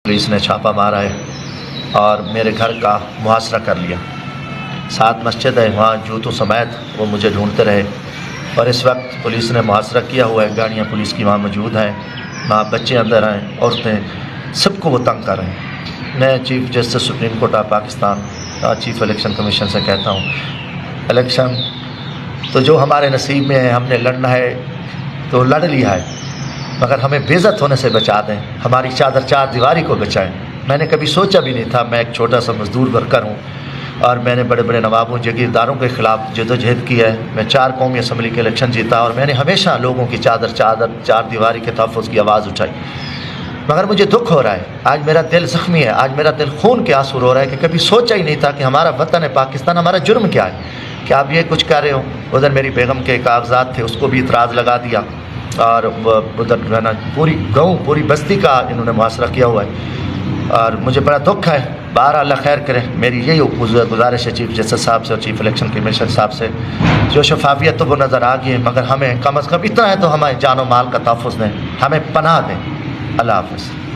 Police ने छापा मारा है और मेरे घर का मुहासरा कर लिया। साथ मस्जिद है, वहाँ जूतों समेत वो मुझे ढूंढते रहे और इस वक्त पुलिस ने मुहासरा किया हुआ है। गाड़ियाँ पुलिस की वहाँ मौजूद हैं, वहाँ बच्चे अंदर हैं, औरतें, सबको वो तंग कर रहे हैं। मैं chief justice supreme court of Pakistan chief election commission से कहता हूँ, इलेक्शन तो जो हमारे नसीब में है, हमने लड़ना है तो लड़ लिया है, मगर हमें बेइज्जत होने से बचा दें, हमारी चादर चार दीवारी को बचाएं। मैंने कभी सोचा भी नहीं था, मैं एक छोटा सा मजदूर वर्कर हूँ और मैंने बड़े बड़े नवाबों जगीरदारों के ख़िलाफ़ जदोजहद की है। मैं 4 कौमी असम्बली के इलेक्शन जीता और मैंने हमेशा लोगों की चार दीवारी के तहफ़्फ़ुज़ की आवाज़ उठाई। मगर मुझे दुख हो रहा है, आज मेरा दिल ज़ख्मी है, आज मेरा दिल खून के आंसू रो रहा है कि कभी सोचा ही नहीं था कि हमारा वतन है पाकिस्तान, हमारा जुर्म क्या है कि आप ये कुछ कर रहे हो। उधर मेरी बेगम के कागजात थे, उसको भी इतराज़ लगा दिया और उधर जो है ना पूरी बस्ती का इन्होंने मुहासरा किया हुआ है और मुझे बड़ा दुख है। बारह अल्लाह खैर करे। मेरी यही गुजारिश है चीफ जस्टिस साहब से और चीफ इलेक्शन कमीशन साहब से, जो शफाफियत तो वो नज़र आ गई है, मगर हमें कम अज़ कम इतना है तो हमें जान और माल का तहफ़्फ़ुज़ दें, हमें पनाह दें। अल्लाह हाफ़िज़।